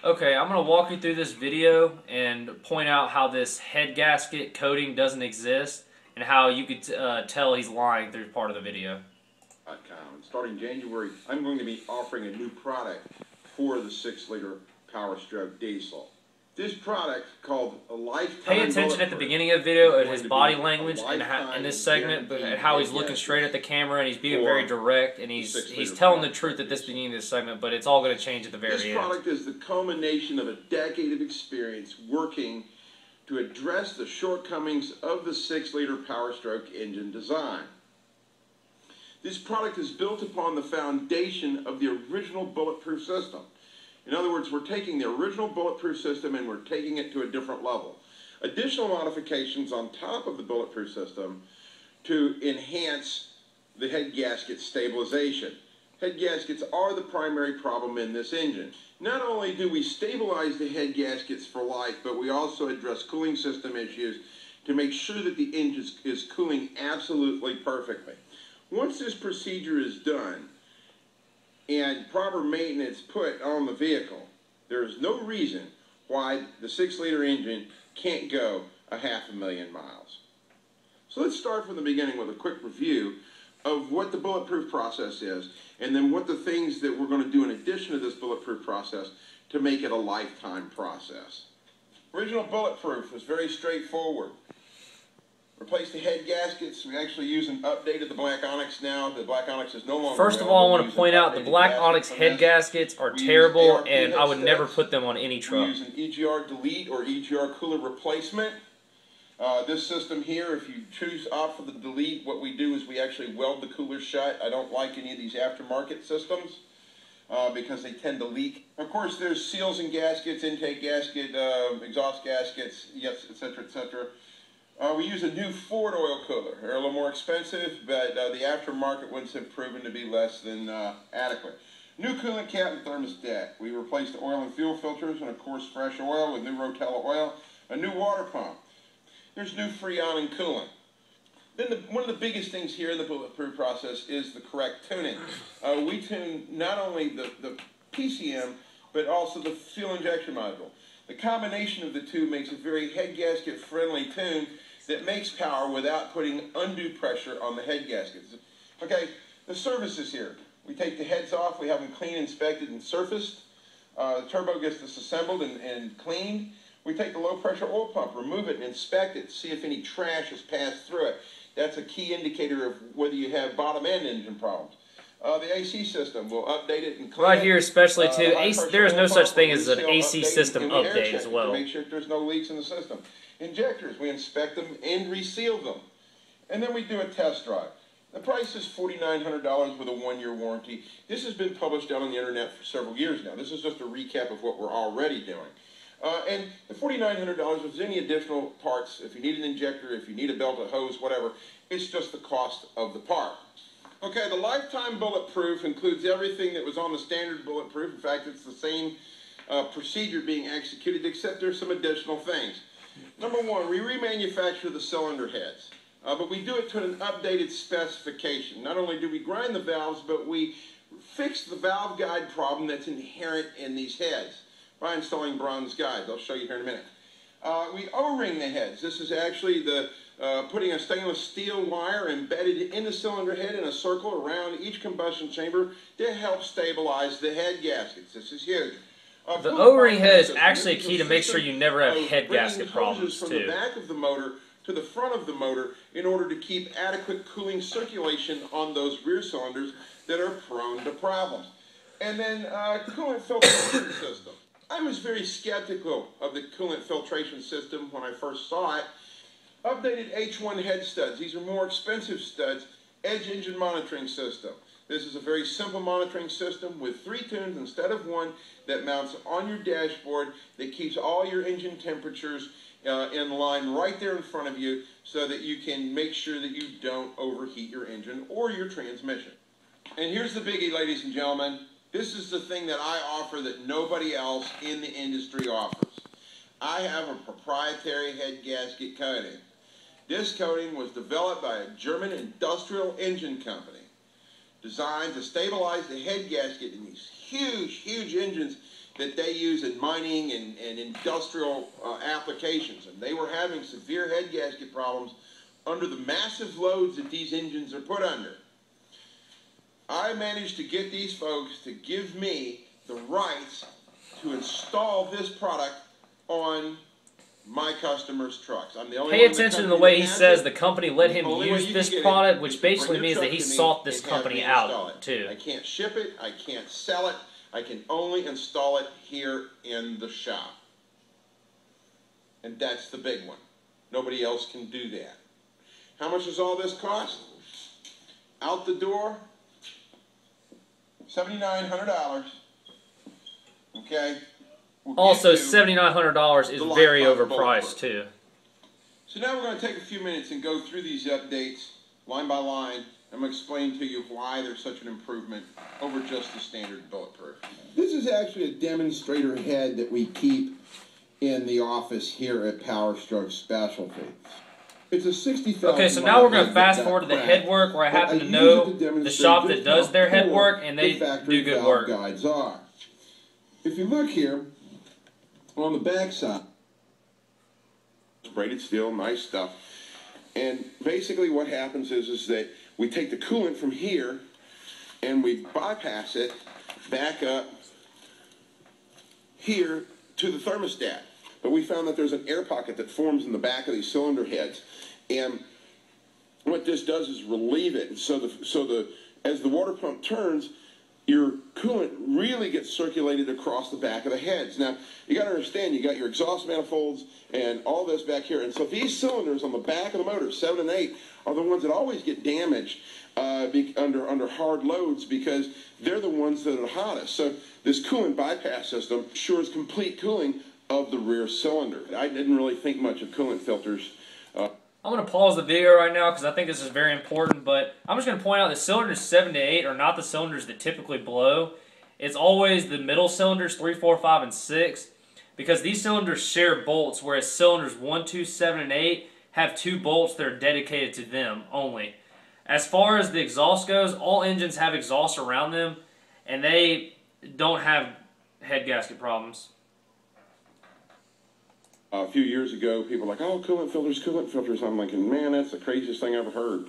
Okay, I'm going to walk you through this video and point out how this head gasket coating doesn't exist and how you could tell he's lying through part of the video. Starting January, I'm going to be offering a new product for the 6-liter PowerStroke diesel. This product, called a lifetime. Pay attention at the beginning of the video at his body language and in this segment, but at how he's looking straight at the camera and he's being very direct and he's telling the truth at this beginning of this segment, but it's all going to change at the very end. This product is the culmination of a decade of experience working to address the shortcomings of the 6-liter PowerStroke engine design. This product is built upon the foundation of the original Bulletproof system. In other words, we're taking the original Bulletproof system and we're taking it to a different level. Additional modifications on top of the Bulletproof system to enhance the head gasket stabilization. Head gaskets are the primary problem in this engine. Not only do we stabilize the head gaskets for life, but we also address cooling system issues to make sure that the engine is cooling absolutely perfectly. Once this procedure is done and proper maintenance put on the vehicle, there is no reason why the 6-liter engine can't go 500,000 miles. So let's start from the beginning with a quick review of what the Bulletproof process is, and then what the things that we're going to do in addition to this Bulletproof process to make it a lifetime process. Original Bulletproof was very straightforward. Replace the head gaskets. We actually use an updated the Black Onyx now. The Black Onyx is no longer. First of all, I want to point out the Black Onyx head gaskets are terrible, and I would never put them on any truck. We use an EGR delete or EGR cooler replacement. This system here, if you choose opt for the delete, what we do is we actually weld the cooler shut. I don't like any of these aftermarket systems because they tend to leak. Of course, there's seals and gaskets, intake gasket, exhaust gaskets, yes, etc., etc. We use a new Ford oil cooler. They're a little more expensive, but the aftermarket ones have proven to be less than adequate. New coolant cap and thermostat. We replaced the oil and fuel filters and, of course, fresh oil with new Rotella oil. A new water pump. There's new Freon and coolant. Then one of the biggest things here in the Bulletproof process is the correct tuning. We tune not only the PCM, but also the fuel injection module. The combination of the two makes a very head gasket friendly tune that makes power without putting undue pressure on the head gaskets. Okay, the services here. We take the heads off, we have them clean, inspected, and surfaced. The turbo gets disassembled and cleaned. We take the low pressure oil pump, remove it, and inspect it, see if any trash has passed through it. That's a key indicator of whether you have bottom end engine problems. The AC system, we'll update it and clean right here, especially too, there is no such thing as an AC AC system update as well. To make sure that there's no leaks in the system. Injectors, we inspect them and reseal them. And then we do a test drive. The price is $4,900 with a 1-year warranty. This has been published out on the internet for several years now. This is just a recap of what we're already doing. And the $4,900 with any additional parts, if you need an injector, if you need a belt, a hose, whatever, it's just the cost of the part. Okay, the lifetime Bulletproof includes everything that was on the standard Bulletproof. In fact, it's the same procedure being executed, except there's some additional things. Number one, we remanufacture the cylinder heads, but we do it to an updated specification. Not only do we grind the valves, but we fix the valve guide problem that's inherent in these heads by installing bronze guides. I'll show you here in a minute. We O-ring the heads. This is actually the putting a stainless steel wire embedded in the cylinder head in a circle around each combustion chamber to help stabilize the head gaskets. This is huge. The O-ring head is actually a key to make sure you never have head gasket problems from too. The back of the motor to the front of the motor in order to keep adequate cooling circulation on those rear cylinders that are prone to problems. And then coolant filtration system. I was very skeptical of the coolant filtration system when I first saw it. Updated H1 head studs. These are more expensive studs. Edge engine monitoring system. This is a very simple monitoring system with 3 tunes instead of 1 that mounts on your dashboard that keeps all your engine temperatures in line right there in front of you so that you can make sure that you don't overheat your engine or your transmission. And here's the biggie, ladies and gentlemen. This is the thing that I offer that nobody else in the industry offers. I have a proprietary head gasket coating. This coating was developed by a German industrial engine company, designed to stabilize the head gasket in these huge, huge engines that they use in mining and industrial applications. And they were having severe head gasket problems under the massive loads that these engines are put under. I managed to get these folks to give me the rights to install this product on my customers' trucks. I'm the only Pay one in the attention to the country way that he has says it. the company let him Only way use you this can get product, it which is to bring basically your means that truck he to me sought this and have company me install out it. too. I can't ship it. I can't sell it. I can only install it here in the shop. And that's the big one. Nobody else can do that. How much does all this cost? Out the door, $7,900. Okay. We'll Also, give you $7,900 is the very lifetime overpriced bulletproof. too. So now we're going to take a few minutes and go through these updates line by line. I'm going to explain to you why there's such an improvement over just the standard bulletproof. This is actually a demonstrator head that we keep in the office here at PowerStroke Specialty. It's a 60,000. Okay, so now we're going to fast forward to the head work, where I happen to know the shop that does their head work, and they do good work. Guides are. If you look here on the back side, braided steel, nice stuff. And basically what happens is that we take the coolant from here and we bypass it back up here to the thermostat. But we found that there's an air pocket that forms in the back of these cylinder heads. And what this does is relieve it. So as the water pump turns, your coolant really gets circulated across the back of the heads. Now, you got to understand, you got your exhaust manifolds and all this back here. And so these cylinders on the back of the motor, 7 and 8, are the ones that always get damaged under hard loads, because they're the ones that are hottest. So this coolant bypass system ensures complete cooling of the rear cylinder. I didn't really think much of coolant filters. I'm going to pause the video right now because I think this is very important, but I'm just going to point out that cylinders 7 to 8 are not the cylinders that typically blow. It's always the middle cylinders, 3, 4, 5, and 6, because these cylinders share bolts, whereas cylinders 1, 2, 7, and 8 have 2 bolts that are dedicated to them only. As far as the exhaust goes, all engines have exhaust around them, and they don't have head gasket problems. A few years ago, people were like, oh, coolant filters. I'm like, man, that's the craziest thing I've ever heard.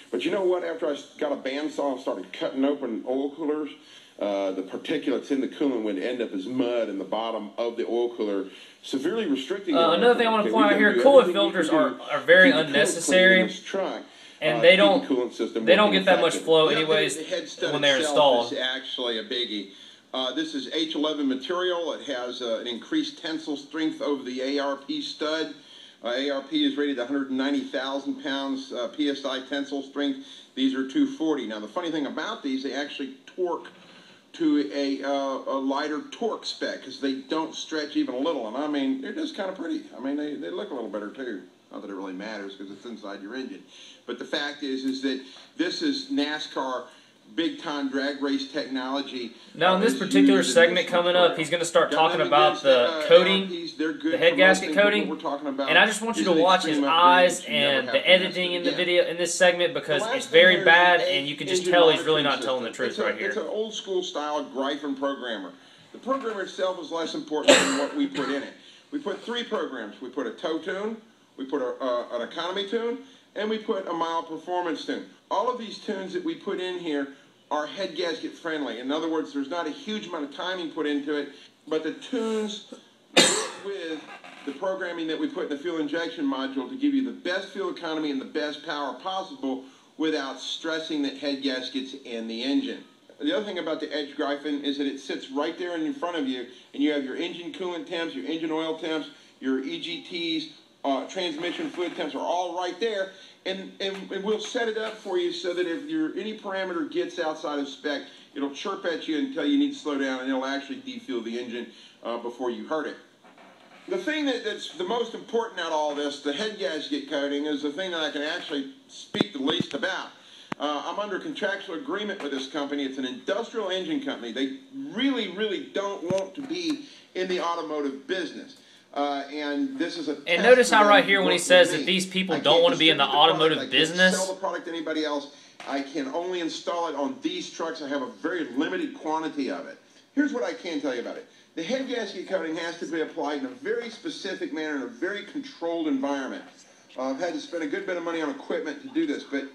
But you know what? After I got a bandsaw and started cutting open oil coolers, the particulates in the coolant would end up as mud in the bottom of the oil cooler, severely restricting it. Another thing I want to point out here, coolant filters are very unnecessary, and they don't get that much flow anyways when they're installed. It's actually a biggie. This is H11 material. It has an increased tensile strength over the ARP stud. ARP is rated 190,000 pounds PSI tensile strength. These are 240. Now, the funny thing about these, they actually torque to a lighter torque spec, because they don't stretch even a little. And I mean, they're just kind of pretty. I mean, they look a little better too. Not that it really matters, because it's inside your engine. But the fact is that this is NASCAR big-time drag race technology. Now, in this particular segment coming up, he's going to start talking about the coating, the head gasket coating, and I just want you to watch his eyes and the editing in the video in this segment, because it's very bad, and you can just tell he's really not telling the truth right here. It's an old-school style Gryphon programmer. The programmer itself is less important than what we put in it. We put 3 programs. We put a tow tune, we put an economy tune, and we put a mild performance tune. All of these tunes that we put in here are head gasket friendly. In other words, there's not a huge amount of timing put into it, but the tunes with the programming that we put in the fuel injection module to give you the best fuel economy and the best power possible without stressing the head gaskets and the engine. The other thing about the Edge Gryphon is that it sits right there in front of you, and you have your engine coolant temps, your engine oil temps, your EGTs, transmission fluid temps are all right there, and we'll set it up for you so that if any parameter gets outside of spec, it'll chirp at you and tell you need to slow down, and it'll actually defuel the engine before you hurt it. The thing that's the most important out of all this, the head gasket coating, is the thing that I can actually speak the least about. I'm under contractual agreement with this company. It's an industrial engine company. They really, really don't want to be in the automotive business. And this is a and notice how right here when he says that these people don't want to be in the automotive business. I can't sell the product to anybody else. I can only install it on these trucks. I have a very limited quantity of it. Here's what I can tell you about it. The head gasket coating has to be applied in a very specific manner, in a very controlled environment. I've had to spend a good bit of money on equipment to do this, but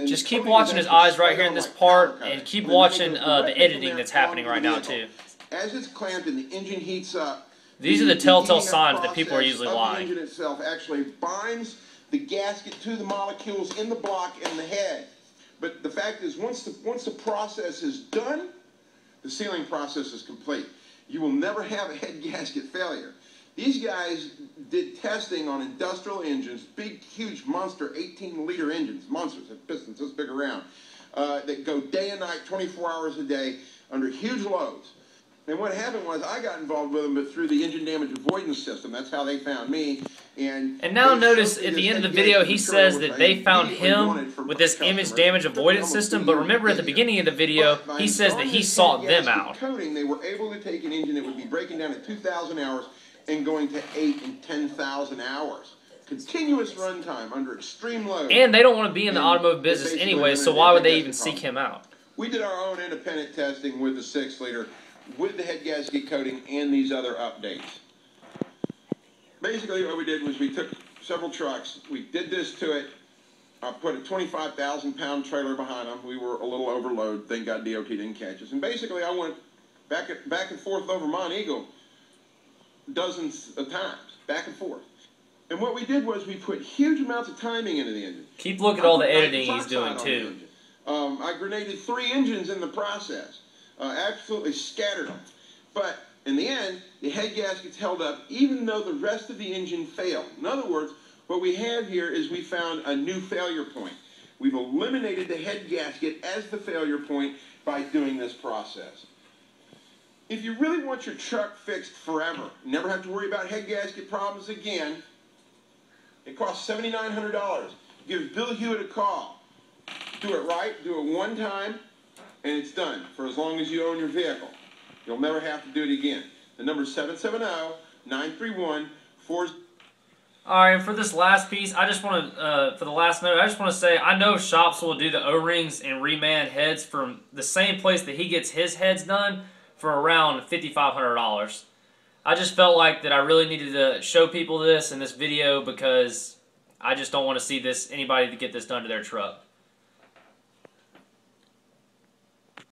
just keep watching his eyes right here in this part, and keep watching the editing that's happening right now too. As it's clamped and the engine heats up, these are the telltale signs that people are usually lying. The engine itself actually binds the gasket to the molecules in the block and the head. But the fact is, once the process is done, the sealing process is complete. You will never have a head gasket failure. These guys did testing on industrial engines, big, huge, monster 18-liter engines, monsters, have pistons this big around, that go day and night, 24 hours a day, under huge loads. And what happened was I got involved with them, but through the engine damage avoidance system. That's how they found me. And now notice at the end of the video, he says that they found him with this image damage avoidance system. But remember at the beginning of the video, he says that he sought them out. They were able to take an engine that would be breaking down at 2,000 hours and going to 8,000 and 10,000 hours. Continuous runtime under extreme load. And they don't want to be in the automotive business anyway, so why would they even seek him out? We did our own independent testing with the 6-liter, with the head gasket coating and these other updates. Basically what we did was we took several trucks, we did this to it, I put a 25,000-pound trailer behind them. We were a little overload, thank God DOT didn't catch us. And basically I went back and forth over Mont Eagle dozens of times, back and forth. And what we did was we put huge amounts of timing into the engine. Keep looking at all the editing he's doing too. I grenaded 3 engines in the process. Absolutely scattered them. But in the end, the head gaskets held up even though the rest of the engine failed. In other words, what we have here is we found a new failure point. We've eliminated the head gasket as the failure point by doing this process. If you really want your truck fixed forever, never have to worry about head gasket problems again, it costs $7,900. Give Bill Hewitt a call. Do it right, do it one time, and it's done for as long as you own your vehicle. You'll never have to do it again. The number is 770-931-4... Alright, and for this last piece, I just want to, for the last note, I just want to say, I know shops will do the O-rings and reman heads from the same place that he gets his heads done for around $5,500. I just felt like that I really needed to show people this in this video because I just don't want to see anybody to get this done to their truck.